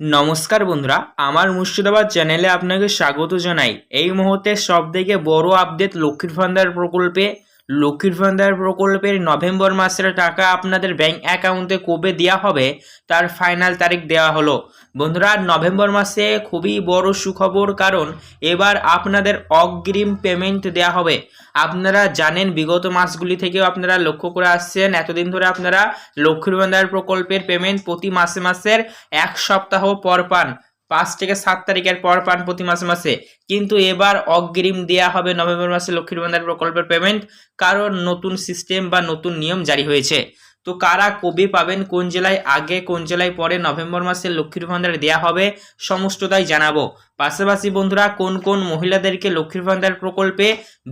নমস্কার বন্ধুরা, আমার মুর্শিদাবাদ চ্যানেলে আপনাকে স্বাগত জানাই। এই মুহূর্তে সবথেকে বড় আপডেট লক্ষ্মীর ভান্ডার প্রকল্পের নভেম্বর মাসের টাকা আপনাদের ব্যাংক অ্যাকাউন্টে কবে দেওয়া হবে তার ফাইনাল তারিখ দেওয়া হলো। বন্ধুরা, নভেম্বর মাসে খুবই বড় সুখবর, কারণ এবার আপনাদের অগ্রিম পেমেন্ট দেওয়া হবে। আপনারা জানেন, বিগত মাসগুলি থেকেও আপনারা লক্ষ্য করে আসছেন, এতদিন ধরে আপনারা লক্ষ্মীর ভান্ডার প্রকল্পের পেমেন্ট প্রতি মাসের 1 সপ্তাহ পর পান, 5 থেকে 7 তারিখের পর পান প্রতি মাসে। কিন্তু এবার অগ্রিম দেয়া হবে নভেম্বর মাসে লক্ষ্মীর ভান্ডার প্রকল্পের পেমেন্ট, কারণ নতুন সিস্টেম বা নতুন নিয়ম জারি হয়েছে। তো কারা কবে পাবেন, কোন জেলায় আগে কোন জেলায় পরে নভেম্বর মাসে লক্ষ্মীর ভান্ডার দেয়া হবে, সমস্তটাই জানাবো। পাশাপাশি বন্ধুরা, কোন কোন মহিলাদেরকে লক্ষ্মীর ভান্ডার প্রকল্পে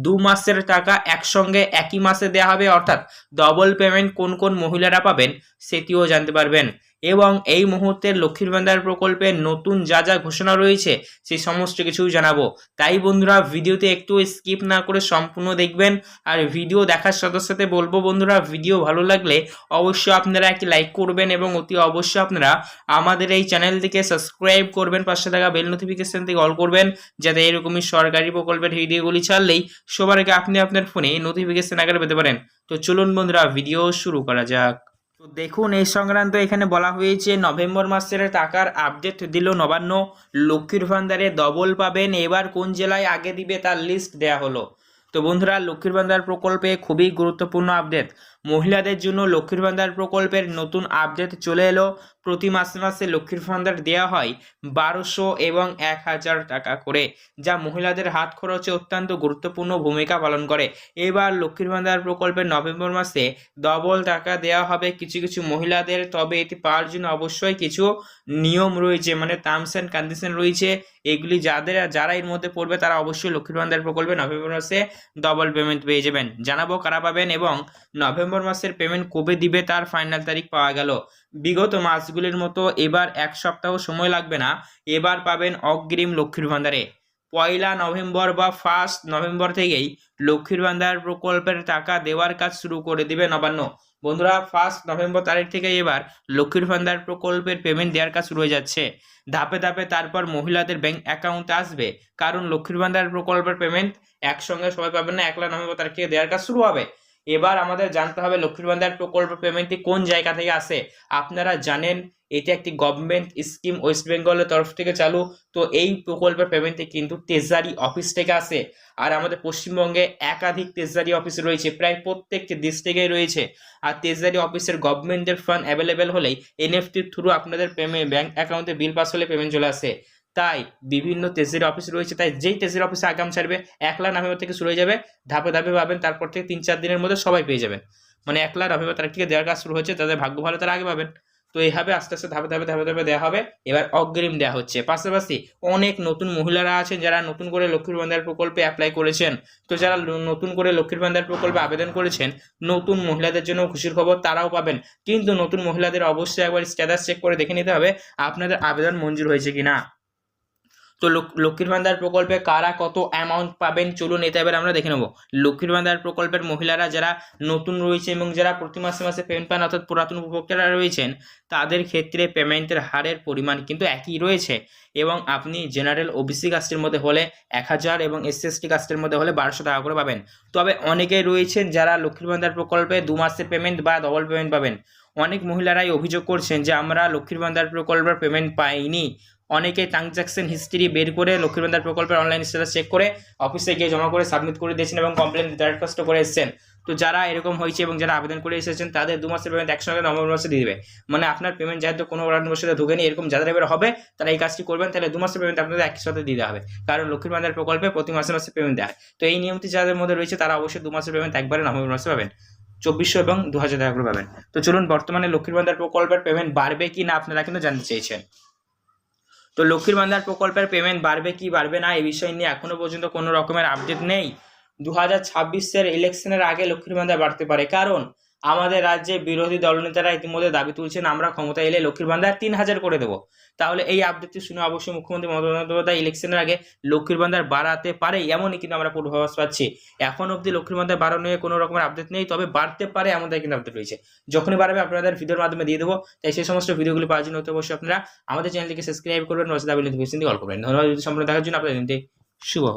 2 মাসের টাকা একসঙ্গে একই মাসে দেওয়া হবে, অর্থাৎ ডবল পেমেন্ট কোন কোন মহিলারা পাবেন সেটিও জানতে পারবেন। এবং এই মুহূর্তে লক্ষ্মীর ভান্ডার প্রকল্পে নতুন যা যা ঘোষণা রয়েছে সেই সমস্ত কিছুই জানাবো। তাই বন্ধুরা, ভিডিওতে একটু স্কিপ না করে সম্পূর্ণ দেখবেন। আর ভিডিও দেখার সাথে সাথে বলবো বন্ধুরা, ভিডিও ভালো লাগলে অবশ্যই আপনারা একটি লাইক করবেন এবং অতি অবশ্যই আপনারা আমাদের এই চ্যানেলটিকে সাবস্ক্রাইব করবেন, পাশে থাকা বেল নোটিফিকেশন থেকে অল করবেন, যাতে এরকমই সরকারি প্রকল্পের ভিডিওগুলি ছাড়লেই সবার আগে আপনি আপনার ফোনে নোটিফিকেশন আকারে পেতে পারেন। তো চলুন বন্ধুরা, ভিডিও শুরু করা যাক। তো দেখুন, এই সংক্রান্ত এখানে বলা হয়েছে নভেম্বর মাসের টাকার আপডেট দিল নবান্ন। লক্ষ্মীর ভান্ডারে ডবল পাবেন, এবার কোন জেলায় আগে দিবে তার লিস্ট দেয়া হলো। তো বন্ধুরা, লক্ষ্মীর ভান্ডার প্রকল্পে খুবই গুরুত্বপূর্ণ আপডেট। মহিলাদের জন্য লক্ষ্মীর ভান্ডার প্রকল্পের নতুন আপডেট চলে এলো। প্রতি মাসে লক্ষ্মীর ভান্ডার দেওয়া হয় 1200 এবং 1000 টাকা করে, যা মহিলাদের হাত খরচে অত্যন্ত গুরুত্বপূর্ণ ভূমিকা পালন করে। এবার লক্ষ্মীর ভান্ডার প্রকল্পের নভেম্বর মাসে ডবল টাকা দেওয়া হবে কিছু কিছু মহিলাদের, তবে এটি পাওয়ার জন্য অবশ্যই কিছু নিয়ম রয়েছে, মানে টার্মস অ্যান্ড কন্ডিশন রয়েছে। এগুলি যারা এর মধ্যে পড়বে তারা অবশ্যই লক্ষ্মীর ভান্ডার প্রকল্পে নভেম্বর মাসে ডবল পেমেন্ট পেয়ে যাবেন। জানাবো কারা পাবেন এবং নভেম্বর মাসের পেমেন্ট কবে দিবে তার ফাইনাল তারিখ পাওয়া গেল। বিগত মাসগুলির মতো এবার 1 সপ্তাহ সময় লাগবে না, এবার পাবেন অগ্রিম লক্ষ্মীর ভান্ডারে। 1 নভেম্বর বা 1 নভেম্বর থেকেই লক্ষ্মীর ভান্ডার প্রকল্পের টাকা দেওয়ার কাজ শুরু করে দিবে নবান্ন। বন্ধুরা, 1 নভেম্বর তারিখ থেকে এবার লক্ষ্মীর ভান্ডার প্রকল্পের পেমেন্ট দেওয়ার কাজ শুরু হয়ে যাচ্ছে। ধাপে ধাপে তারপর মহিলাদের ব্যাংক অ্যাকাউন্টে আসবে, কারণ লক্ষ্মীর ভান্ডার প্রকল্পের পেমেন্ট একসঙ্গে সবাই পাবেন না, 1 নভেম্বর তারিখ থেকে দেওয়ার কাজ শুরু হবে। এবার আমাদের জানতে হবে লক্ষ্মীর ভান্ডার প্রকল্প পেমেন্টটি কোন জায়গা থেকে আসে। আপনারা জানেন, এটা একটি গভর্নমেন্ট স্কিম, ওয়েস্ট বেঙ্গলের তরফ থেকে চালু। তো এই প্রকল্পের পেমেন্টটি কিন্তু ট্রেজারি অফিস থেকে আসে। আর আমাদের পশ্চিমবঙ্গে একাধিক ট্রেজারি অফিস রয়েছে, প্রায় প্রত্যেকটি ডিস্ট্রিক্টেই রয়েছে। আর ট্রেজারি অফিসের গভর্নমেন্টের ফান্ড অ্যাভেলেবেল হলেই এনএফটির থ্রু আপনাদের পেমেন্ট ব্যাংক অ্যাকাউন্টে বিল পাস হলে পেমেন্ট চলে আসে। তাই বিভিন্ন ট্রেজারি অফিস রয়েছে, তাই যেই ট্রেজারি অফিসে আগাম ছাড়বে 1 নভেম্বর থেকে শুরু হয়ে যাবে, ধাপে ধাপে পাবেন, তারপর থেকে 3-4 দিনের মধ্যে সবাই পেয়ে যাবেন। মানে 1 নভেম্বর তারিখ থেকে দেওয়ার কাজ শুরু হচ্ছে, তাদের ভাগ্য ভালো তারা আগে পাবেন। তো এইভাবে আস্তে আস্তে ধাপে ধাপে দেওয়া হবে। এবার অগ্রিম দেওয়া হচ্ছে। পাশাপাশি অনেক নতুন মহিলারা আছেন যারা নতুন করে লক্ষ্মীর ভান্ডার প্রকল্পে অ্যাপ্লাই করেছেন। তো যারা নতুন করে লক্ষ্মীর ভান্ডার প্রকল্পে আবেদন করেছেন, নতুন মহিলাদের জন্য খুশির খবর, তারাও পাবেন। কিন্তু নতুন মহিলাদের অবশ্যই একবার স্ট্যাটাস চেক করে দেখে নিতে হবে আপনাদের আবেদন মঞ্জুর হয়েছে কিনা। তো লক্ষ্মীর ভান্ডার প্রকল্পে কারা কত অ্যামাউন্ট পাবেন, চলুন এটা এবার আমরা দেখে নেব। লক্ষ্মীর ভান্ডার প্রকল্পের মহিলারা যারা নতুন রয়েছে এবং যারা প্রতি মাসে পেমেন্ট পান, অর্থাৎ পুরাতন উপভোক্তারা রয়েছেন, তাদের ক্ষেত্রে পেমেন্টের হারের পরিমাণ কিন্তু একই রয়েছে। এবং আপনি জেনারেল ওবিসি কাস্টের মধ্যে হলে 1000 এবং এসসি কাস্টের মধ্যে হলে 1200 টাকা করে পাবেন। তবে অনেকেই রয়েছেন যারা লক্ষ্মীর ভান্ডার প্রকল্পে 2 মাসের পেমেন্ট বা ডবল পেমেন্ট পাবেন। অনেক মহিলারাই অভিযোগ করছেন যে আমরা লক্ষ্মীর ভান্ডার প্রকল্পের পেমেন্ট পাইনি। অনেকে ট্রানজাকশন হিস্ট্রি বের করে লক্ষ্মীর ভান্ডার প্রকল্পের অনলাইন স্ট্যাটাস চেক করে অফিসে গিয়ে জমা করে সাবমিট করে দিয়েছেন এবং কমপ্লেন দরখাস্ত করে এসেছেন। তো যারা এরকম হয়েছে এবং যারা আবেদন করে এসেছেন, তাদের 2 মাসের পেমেন্ট একসঙ্গে নভেম্বর মাসে দিয়ে দেবে। মানে আপনার পেমেন্ট যেহেতু কোনো কারণের সাথে ঢুকেনি, এরকম যাদের এবার হবে তারা এই কাজটি করবেন, তাহলে 2 মাসের পেমেন্ট আপনাদের একসাথে দিতে হবে, কারণ লক্ষ্মীর ভান্ডার প্রকল্পে প্রতি মাসে পেমেন্ট দেয়। তো এই নিয়মটি যাদের মধ্যে রয়েছে তারা অবশ্যই 2 মাসের পেমেন্ট একবারে নভেম্বর মাসে পাবেন, 2400 এবং 2000 টাকা করে পাবেন। তো চলুন, বর্তমানে লক্ষ্মীর ভান্ডার প্রকল্পের পেমেন্ট বাড়বে কি না আপনারা কিন্তু জানতে চেয়েছেন। তো লক্ষ্মীর ভান্ডার প্রকল্পের পেমেন্ট বাড়বে কি বাড়বে না এই বিষয় নিয়ে এখনো পর্যন্ত কোনো রকমের আপডেট নেই। 2026-এর ইলেকশনের আগে লক্ষ্মীর ভান্ডার বাড়তে পারে, কারণ আমাদের রাজ্যে বিরোধী দলনেতারা ইতিমধ্যে দাবি তুলছেন আমরা ক্ষমতা এলে লক্ষ্মীর ভান্ডার 3,000 করে দেবো। তাহলে এই আপডেটটি শুনে অবশ্যই মুখ্যমন্ত্রী মমতা বন্দ্যোপাধ্যায় ইলেকশনের আগে লক্ষ্মীর ভান্ডার বাড়াতে পারে, এমনই কিন্তু আমরা পূর্বাভাস পাচ্ছি। এখন অবধি লক্ষ্মীর ভান্ডার বাড়ানো নিয়ে কোনো রকমের আপডেট নেই, তবে বাড়তে পারে এমনটাই কিন্তু আপডেট রয়েছে। যখনই বাড়বে আপনাদের ভিডিওর মাধ্যমে দিয়ে দেবো। তাই সেই সমস্ত ভিডিওগুলি পাওয়ার জন্য অবশ্যই আপনারা আমাদের চ্যানেলটিকে সাবস্ক্রাইব করবেন, পাশে দাবিয়ে নোটিফিকেশনটি অল করবেন। ধন্যবাদ ভিডিও সম্পূর্ণ দেখার জন্য। আপনাদের দিনটি শুভ হোক।